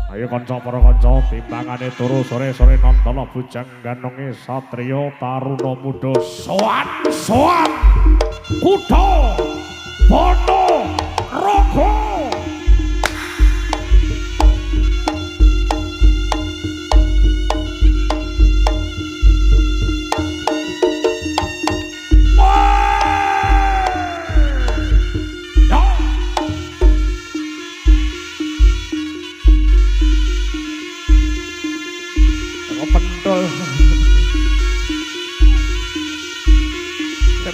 Ayo kanca para kanca timbangane turu sore-sore nantala bujang ganonge satriya taruna muda sowan kutha Bono Rogo.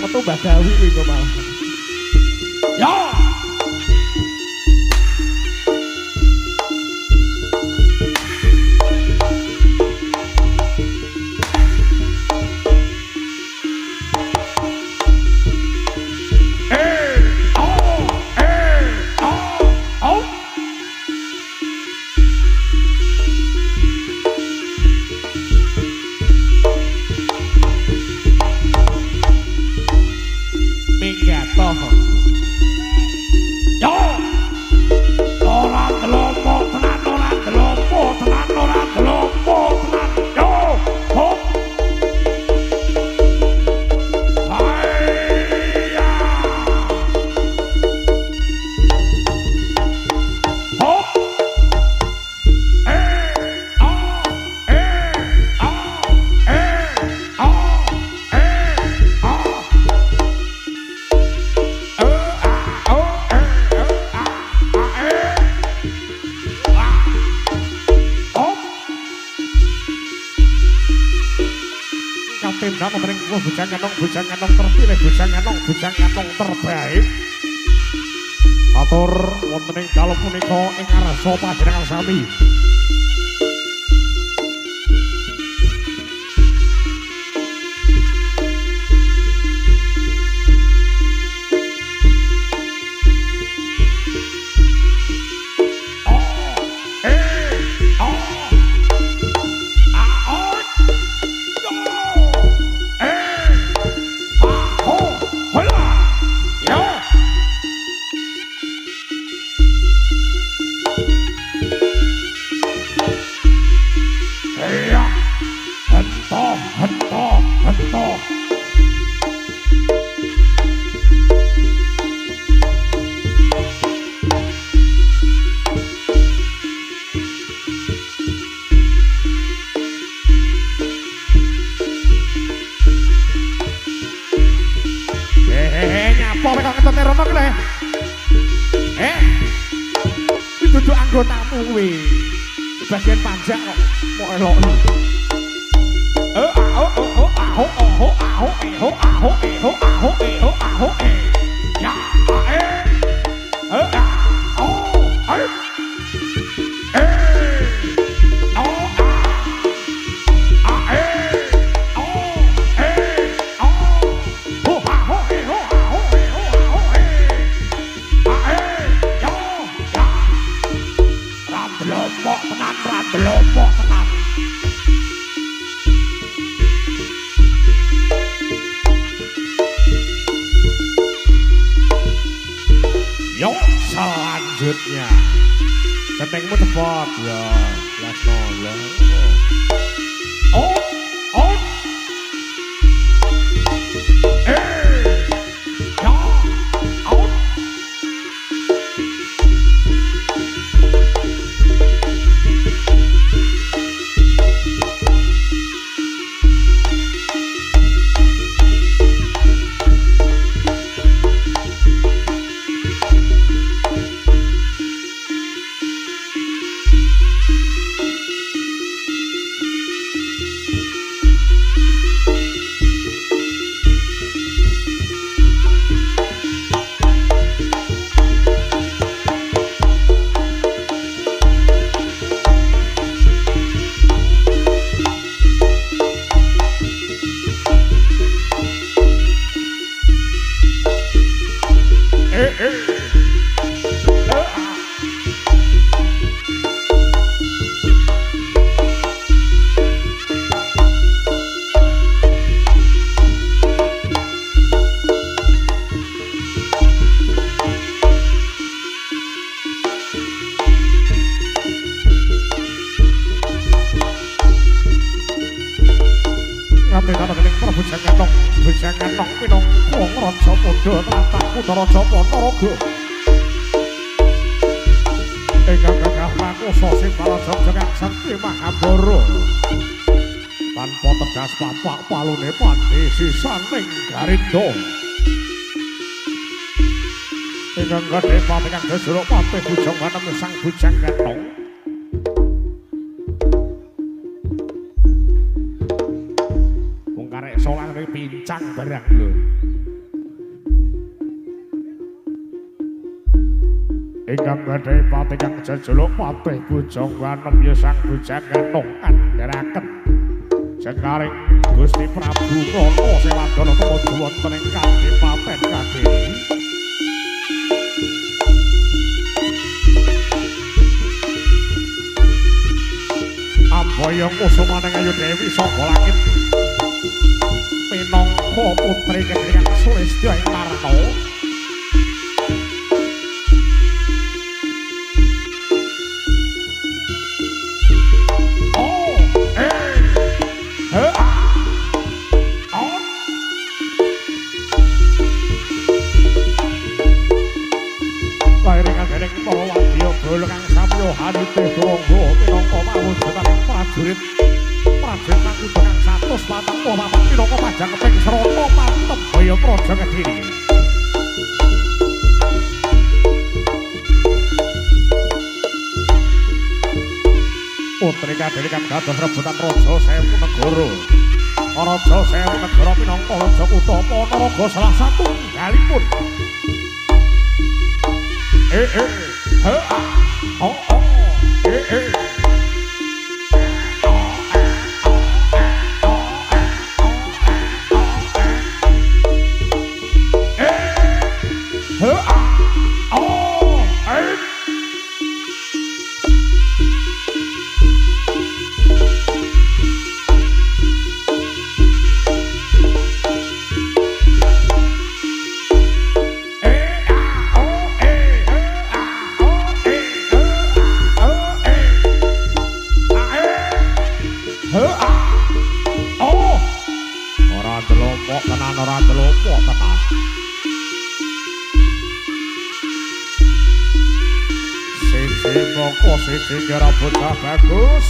Metu Mbah Gawi kuwi kok malah. Yo. Bujang enong terpilih, bujang enong terbaik. Atur wonten ing dalem punika ing ngarsa panjenengan sami. Anggotamu kuwi bagian panjang kok mau eloki ya Yuk selanjutnya ketengmu cepat ya Lasno ya oh Kapitanan dening Prabu Janganong minangka Raja Padha tlatah Kutha Raja Ponorogo. Ingkang gagah makusa sing Balaja Jengkang Sakti Mahabara. Tanpa tegas papak palune pati sisaning Garinda. Ingkang gadhe pati kang Jajara Pati Bujang Wanem Sang Bujang Ganong. Wong karek solang pincang barang lho. Ingkang gadhe pati kang Jajara Pati Bujang Wanem ya Sang Bujang Ganong kandharaken Jengkaring Gusti Prabu Rana Sewadana tumuju wonten ing Kadipaten Kadiri. Amboyong kusumaning Ayu Dewi saka langit minangka putri Kendhing Sulistya ing Marna. Hanite Durangga minangka mawujudaning prajurit mangkudu kang 144 minangka pajang ping Srana mantep Jaya Praja Kediri. Putri Kadiri kang dados rebutan Raja Sewu Negara. Raja Sewu Negara minangka Raja Kutha Ponorogo salah satunggalipun. Sing rambut bagus.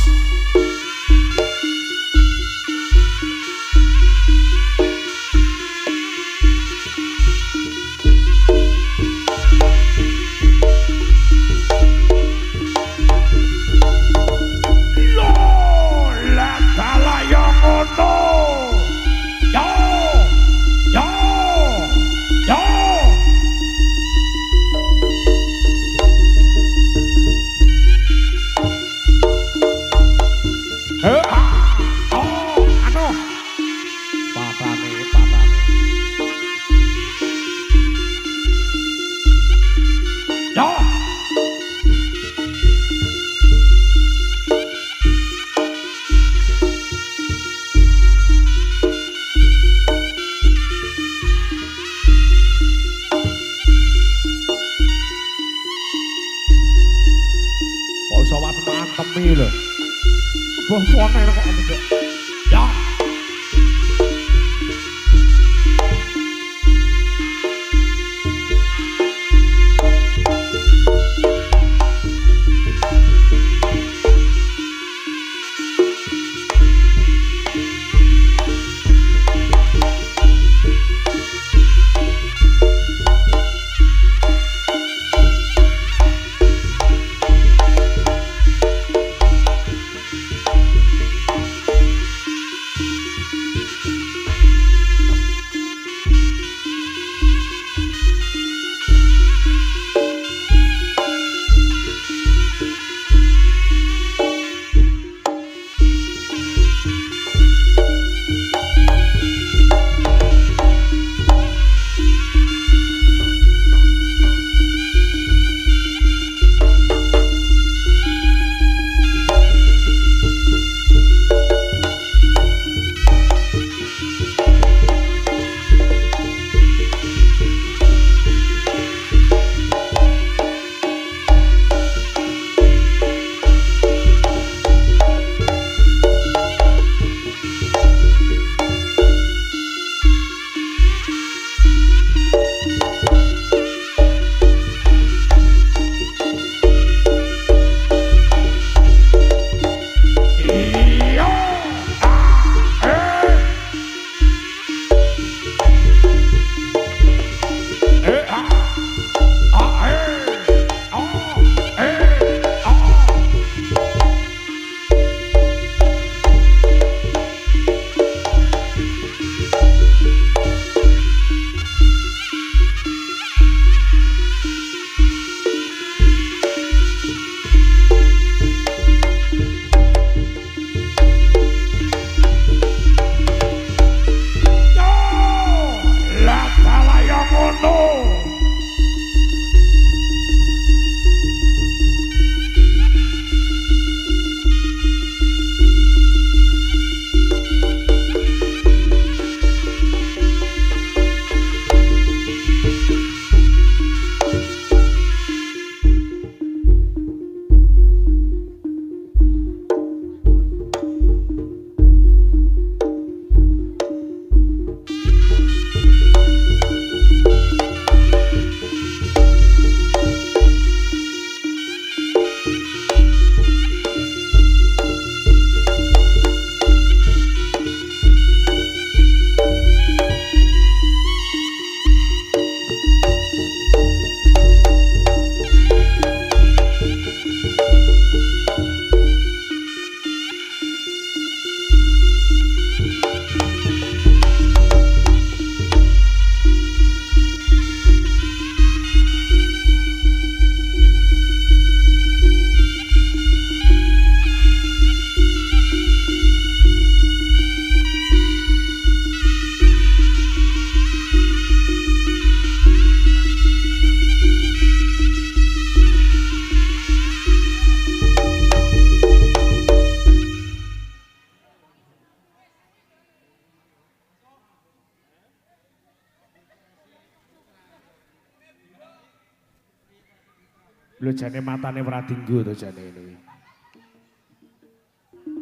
Lho jane matane Pradinggo to jane ini.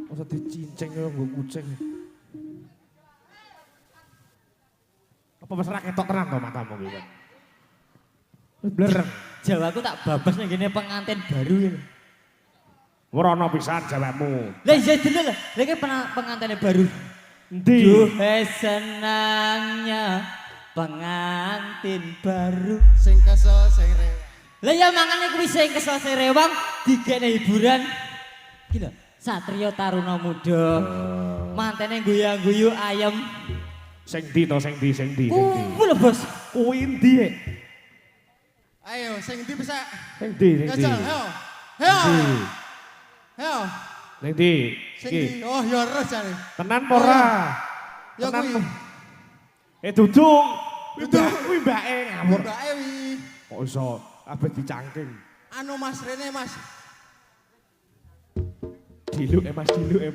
Masa dicincing kaya nggo kucing. Apa wis ra ketok tenan to matamu iki kan? Wis blereng. Jawaku tak babas nang ngene pengantin baru ya. Ora ana pisan jawamu. Lah iya bener lho. Lah iki pengantene baru. Endi? Duh senangnya pengantin baru. Sing kesel sing rewang. Lah ya mangane kuwi sing kesel rewang digene hiburan. Iki lho, Satrio Taruna Muda. Mantene guyu-guyu ayem. Sing ndi to sing ndi? Kuwi lho, Bos. Kuwi ndi? Ayo sing ndi bisa. Sing ndi? Gajal, ayo. Ayo. Ayo. Ning ndi? Sing ndi? Oh ya ero jare. Tenan apa ora? Ya kuwi. Dudung. Dudung. Kuwi mbake ngawur. Mbake wi. Kok iso abet dicangking. Anu Mas Rene Mas. Diluke Mas. Heeh.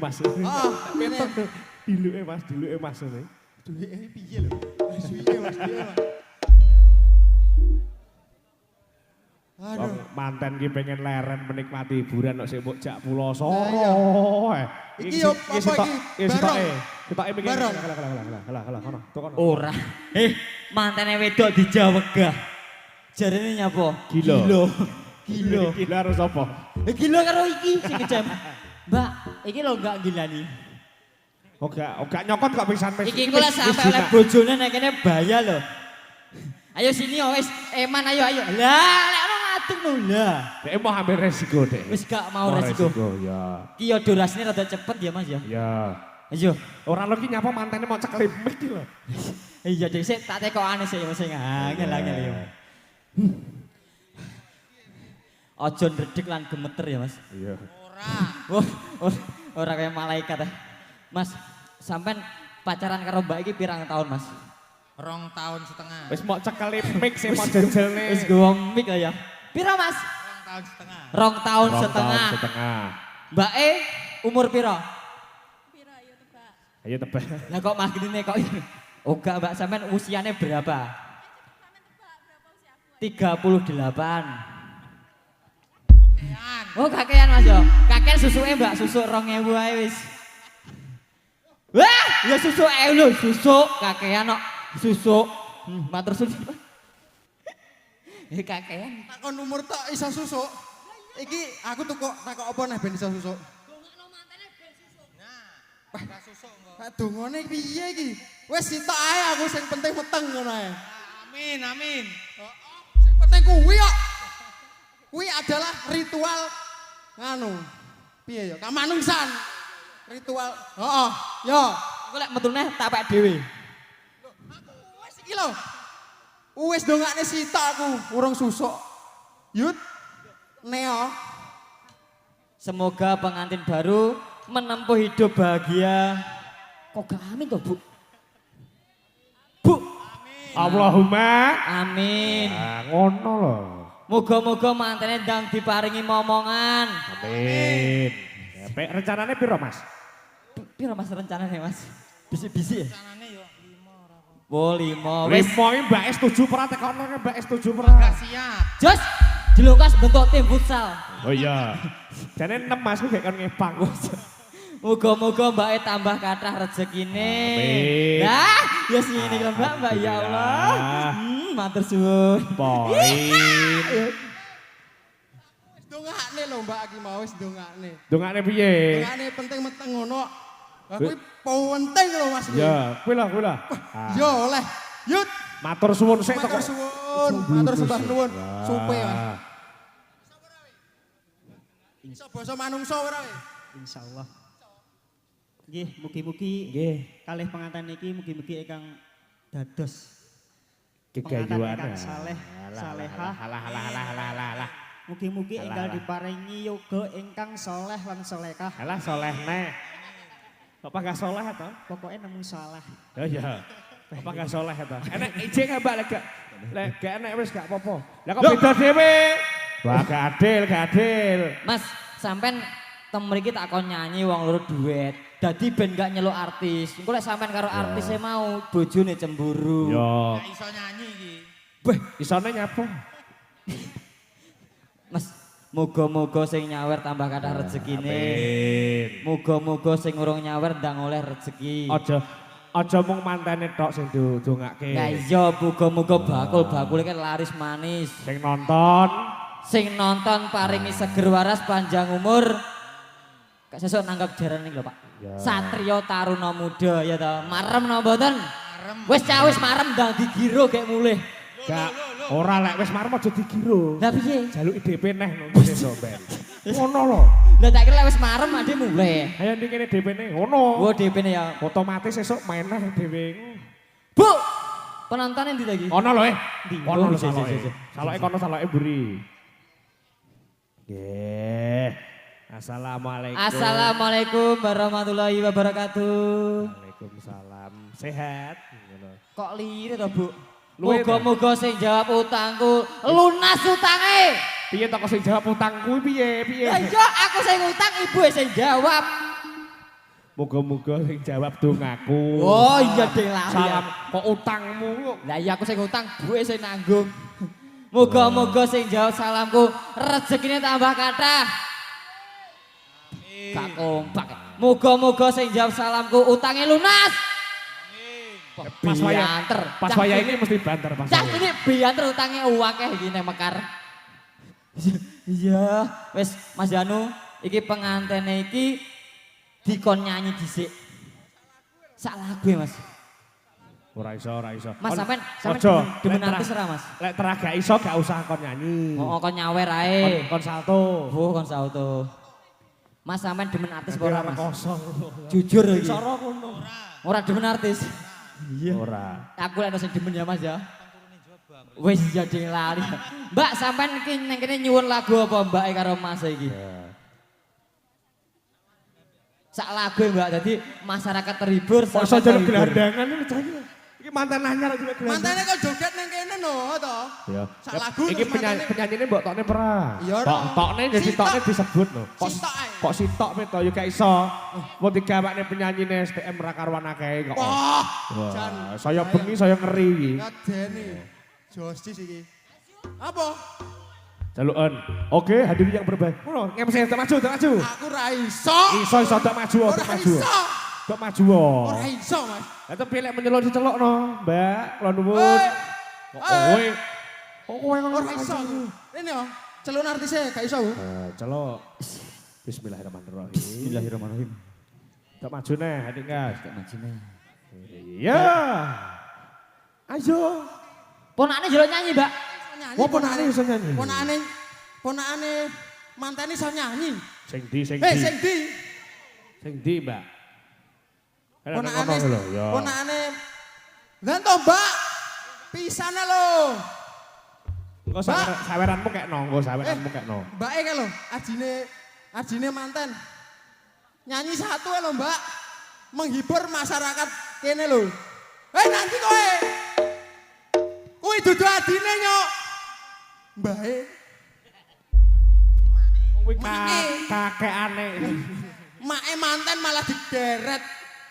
Diluke Mas ngene. Duwike piye lho? Suwiye Mas piye Mas? Wong Aduh. manten ki pengen leren menikmati hiburan kok sik mbok jak pulo soro. Iki yo apa iki? Bareng. Ketoke mikir. Bareng. Kalah kono. Kono. Ora. Mantene wedok dijawegah. Jarene nyapa? Gila. Gila. Gila harus apa? Gila karo iki sing kecem. Mbak, iki lho enggak gilani. Oga nyokot kok pisan wis. Iki kula sampe oleh bojone nek kene bahaya lho. Ayo sini wis, Eman ayo. Lah, nek ono ngadeg lho lah. Dek mau ambil resiko dek. Wis gak mau resiko. Ya. Ki yo durasine rada cepet ya Mas ya. Ya. Ayo. Orang lo ki nyapa mantene mau ceklip mik ki lho. Iya dek sik tak tekokane sik ya sing angel ya. Ojo ndredeg lan gemeter ya Mas. Iya. Ora kayak malaikat ya. Mas, sampean pacaran karo Mbak iki pirang tahun Mas? 2 tahun setengah. Wis mau ceklip mik sing mau jenjelne. Wis gowo mik ya. Pira Mas? 2 tahun setengah. 2 tahun setengah. Mbak umur pira? Pira ayo tebak. Ayo tebak. Lah kok magine kok Oga Mbak sampean usiane berapa? Sampean tebak berapa usia aku? 38. Oh kakean Mas yo. Kakean susuke Mbak, susuk 2000 ae wis. Wah, ya susuk ae lho, susuk kakean kok. Susuk. Matur suwun. Kakean. Takon umur tok iso susuk. Iki aku takok apa nih ben iso susuk? Dongakno mantene ben susuk. Nah, ora susuk kok. Lah dongane piye iki? Wis sitok ae aku sing penting meteng ngono ae. Amin. Sing penting kuwi kok. Kuwi adalah ritual nganu. Piye ya? Kamanungsan. Ritual. Heeh. Yo. Aku lek metune tak pek dhewe. Wis iki lho. Wis dongakne sitok aku, urung susuk. Yut. Neo. Semoga pengantin baru menempuh hidup bahagia. Kok gak amin toh, Bu? Bu. Allahumma. Amin. Nah, ngono lho. Moga-moga mantene ndang diparingi momongan. Amin. Ya, pek rencanane piro Mas? Piro Mas rencanane Mas? Bisik-bisik ya? Rencanane yo 5 ora kok. Oh 5 wis. Wis iki Mbak setuju ora tekono Mbak setuju ora? Siap. Jos dilungkas bentuk tim futsal. Oh iya. Jane 6 Mas ku gak kon ngepang. Moga-moga Mbak tambah kathah rezekine. Amin. Lah, ya sini lho Mbak ya Allah. Matur suwun. Poin. Wis dongakne lho Mbak iki mau wis dongakne. Dongakne piye? Dongakne penting meteng ngono. Lah kuwi penting lho Mas. Ya, kuwi lah. Yo oleh. Yut. Matur suwun sik Matur suwun. Matur sembah nuwun. Supe Mas. Iso basa manungsa ora kowe? Insyaallah. Nggih, mugi-mugi kalih pengantin iki mugi-mugi ingkang dados kegayuan. ingkang saleh, salehah. Alah. Mugi-mugi Alah, enggal alah. diparingi yoga ingkang soleh lan solekah. Alah solehne. Bapak gak soleh to? Pokoknya nemu salah. Ya ya. Bapak gak soleh to? Enek ijek gak Mbak lek gak enek wis gak apa-apa. Lah kok beda dhewe? Wah gak adil. Mas, sampean mriki tak kon nyanyi wong loro duet. Dadi ben gak nyeluk artis. Engko lek sampean karo artise mau bojone cemburu. Yo. Gak iso nyanyi iki. Weh, isone nyapa? Mas, muga-muga sing nyawer tambah kathah rezekine. Amin. Muga-muga sing urung nyawer ndang oleh rezeki. Aja mung mantene tok sing didongake. Lah iya, muga-muga bakul-bakule kan laris manis. Sing nonton Paringi seger waras panjang umur. Kak sesuk nanggap jaran iki lho, Pak. Ya. Satrio Taruna Muda ya ta. Marem napa mboten? Wis cawis marem ndang digiro gek mulih. Gak ora lek wis marem aja digiro. Lah piye? Jaluki DP neh nang kene to, Ben. Ngono lho. Lah tak kira lek wis marem ade mulih. Ayo ning kene DP-ne ngono. Oh, DP-ne ya. Otomatis esuk main neh dhewe. Bu. Penontonnya ndi lagi? Ono lho Ndi? Ono lho Oh, saloke. iya. Saloke kono saloke mburi. Nggih. Assalamualaikum. Assalamualaikum warahmatullahi wabarakatuh. Waalaikumsalam. Sehat. Ngono. Kok liru to, Bu? Luwe ta? Moga-moga sing jawab utangku lunas utange. Piye to kok sing jawab utangku piye? Lah iya aku sing utang, ibu sing jawab. Moga-moga sing jawab dongaku. Oh iya ding lah. Salam kok utangmu kok. Lah iya aku sing utang, bu sing nanggung. Moga-moga sing jawab salamku rezekine tambah kathah. Gak kompak. Moga-moga sing jawab salamku utange lunas. Pas waya Bianter. pas waya ini mesti banter pas. Cak waya. ini bianter utangnya akeh iki nang Mekar. Iya, wis Mas Janu, iki pengantene iki dikon nyanyi dhisik. Sak lagu ya, Mas. Ora iso. Mas sampean Ojo, demen lek artis ora, Mas? Lek terah gak iso gak usah kon nyanyi. Oh, kon nyawer ae. Kon salto. Oh, kon sauto. Mas sampean demen artis apa ora, Mas? Kosong. Jujur iki. Soro kono. Ora demen artis. Iya. Ora. Aku lek ono sing demen ya, Mas ya. Wis jadi lali. Mbak sampean iki ning kene nyuwun lagu apa Mbak karo Mas iki? Sak lagu Mbak, dadi masyarakat terhibur Kok iso sampean jaluk terhibur. gelandangan iki cah iki. Iki mantan anyar juga gelandangan. Mantene kok joget ning kene no to. Iya. Sak lagu Iki terus mantene- penyanyine mbok tokne pera. Iya, Tok no. tokne jadi Sitok. tokne disebut no. Sitok ae. Kok sitok pe to ya gak iso. Mau digawakne penyanyine STM ra karuan akeh kok. Wah, Wah, jan. saya bengi saya ngeri iki. Ngadeni. Jostis iki. Apa? Jalukan. Oke, hadirin yang berbahagia. Ngono, MC tak maju. Aku ra iso. Iso tak maju, Ora tak maju. iso. Tak maju. Ora iso, Mas. Lah tapi lek menyelok dicelokno, Mbak, kula nuwun. Eh, Kowe. Kok kowe ngono Ora iso. Ini yo, celun artisnya gak iso. Celok. Bismillahirrahmanirrahim. Bismillahirrahmanirrahim. Tak maju neh, adik gas. Tak majine. Iya. Ayo. Ponakne jelo nyanyi, Mbak. Nyanyi, Wah, ponakane iso nyanyi. Ponakane mantene iso nyanyi. Sing di. Sing di? Sing di, Mbak. Ponakane. lho, ya. Ponakane. Lah to, Mbak. Pisane lho. Engko saweranmu kekno, engko saweranmu kekno. Mbake kan lho, ajine manten. Nyanyi satu lho, Mbak. Menghibur masyarakat kene lho. Nanti kowe. Kuwi dudu adine nyok. Mbake. Kuwi Make. kakekane. Make manten malah digeret.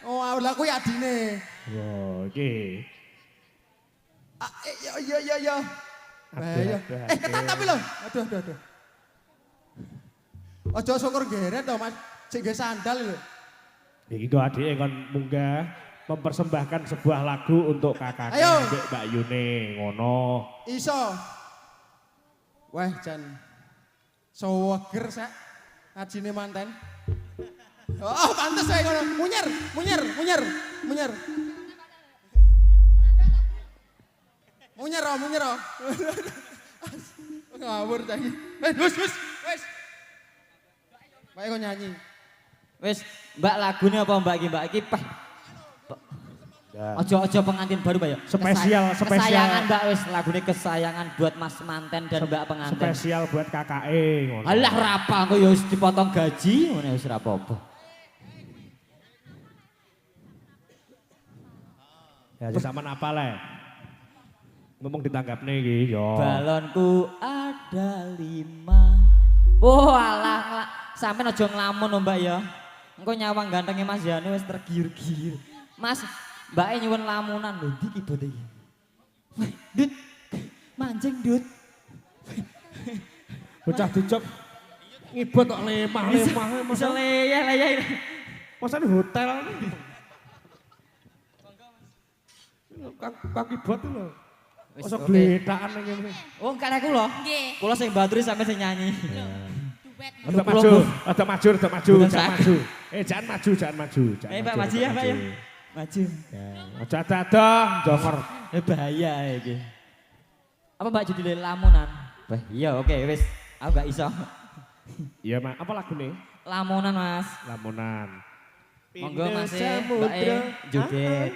Oh, lah kuwi adine. Yo, iki. Iya. Bahaya. aduh. Ketat tapi lho. Aduh. Aja syukur geret to, Mas. Sing nggo sandal lho. Iki kok adike kon munggah mempersembahkan sebuah lagu untuk kakaknya Ayo. Mbak Mbak Yune ngono. Iso. Wah, jan. Soweger sak. Ajine manten. Oh, pantes saya ngono. Munyer. Munyer. Ngawur ta iki. Wis. Bae kok nyanyi. Wis, Mbak lagune apa Mbak iki? Mbak iki peh. Ya. Ojo pengantin baru, Mbak ya. Spesial. Kesayangan Mbak wis lagune kesayangan buat Mas manten dan Mbak pengantin. Spesial buat kakake ngono. Alah rapa engko ya wis dipotong gaji, ngene wis ra apa-apa. Ya sampean apa le? Ngomong ditanggapne iki yo. Balonku ada 5. Oh alah, sampean aja nglamun lho, Mbak ya. Engko nyawang gantengnya Mas Janu wis tergiur-giur. Mas, Mbake nyuwun lamunan lho, ndi ki bote iki? Dut. Mancing, Dut. Bocah dicok ngibot kok lemah-lemah. Bisa leyeh. Masa di hotel. Kaki bot itu lho. Wis, Masa oke. gledakan ngene. Oh, karena aku loh. Nggih. Kula sing baturi sampe sing nyanyi. Duet. Ada Pulau, maju, Bu. ada maju, Bukan jangan sakit. maju. Jangan maju, jangan maju. Jangan Mbak maju, maju ya, Mbak ya. maju. Maju. Aja dadang, jonger. Bahaya iki. Apa Mbak judulnya lamunan? Bah, iya oke wis. Aku gak iso. Iya, Mak. Apa lagu nih? Lamunan, Mas. Lamunan. Monggo Mas Mbak joget.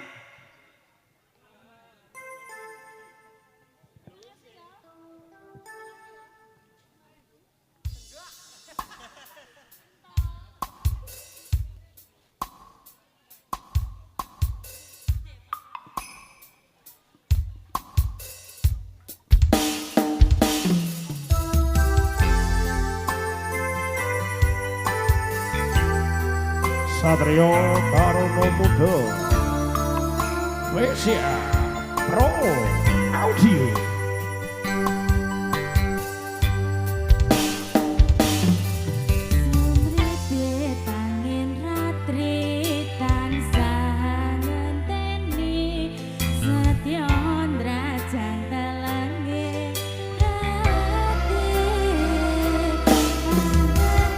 Satrio Taruno Muda Wesia Pro Audio Sumrite tangin ratri tansah ngenteni setyon drajang telengge rati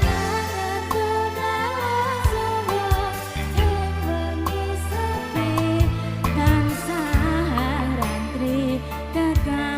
kangen tunawa suwo ing wengi sepi tansah rantri kekal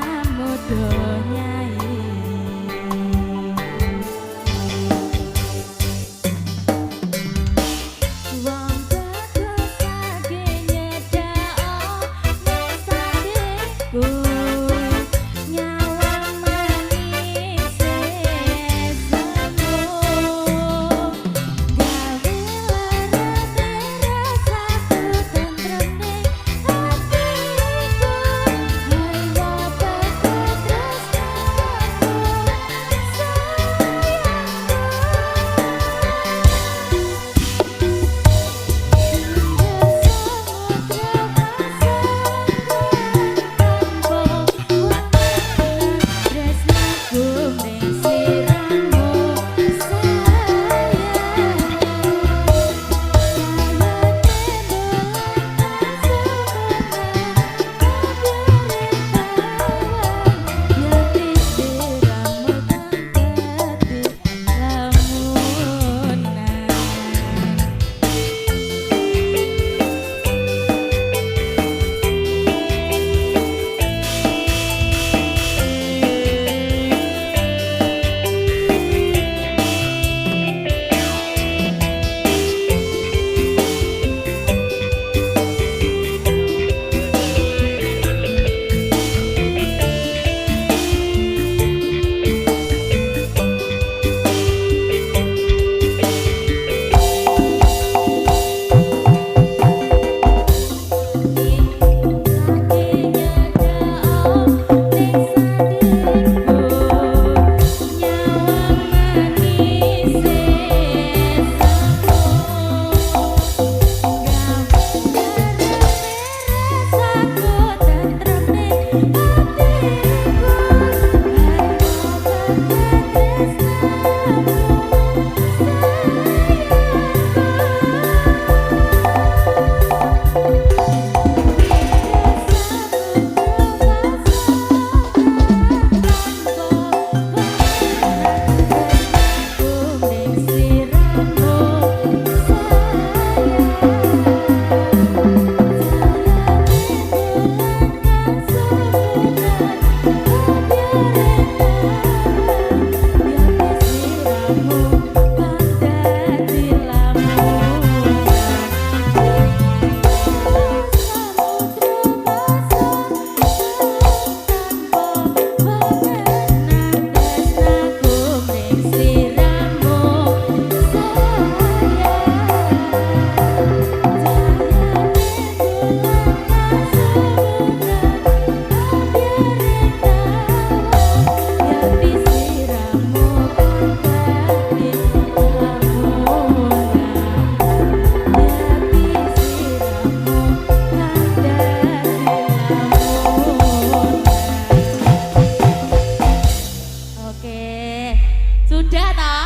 Iya toh?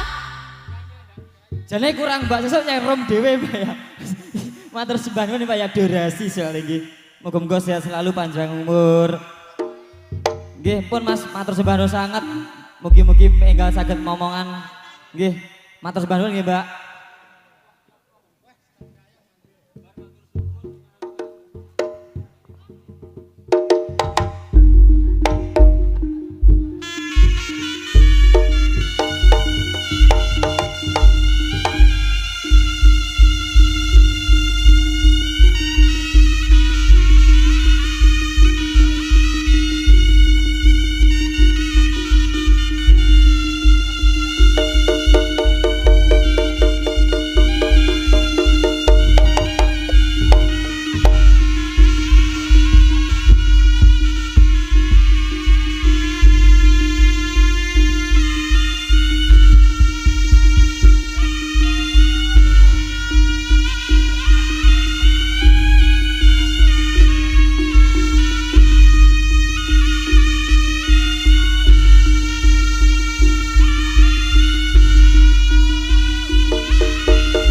Jane kurang mbak sesuk nyai rom dhewe mbak ya. Matur sembah nuwun Pak ya durasi soal iki. Muga-muga sehat selalu panjang umur. Nggih pun Mas matur sembah nuwun sanget. Mugi-mugi enggal saged momongan. Nggih matur sembah nuwun nggih Mbak.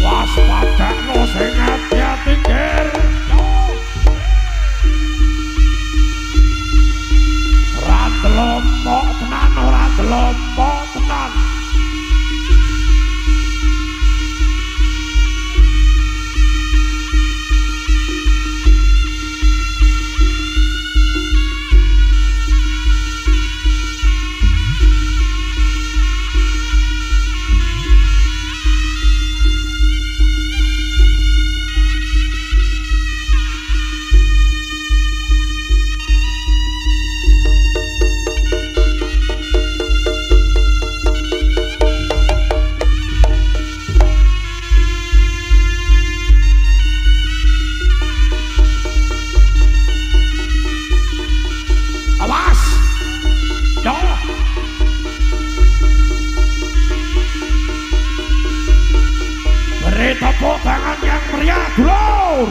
Waspadakno sing ati-ati ger. Ora ndelompok tenan, ora ndelompok tenan. Awas! Yo! Beri tepuk tangan yang meriah, dulur!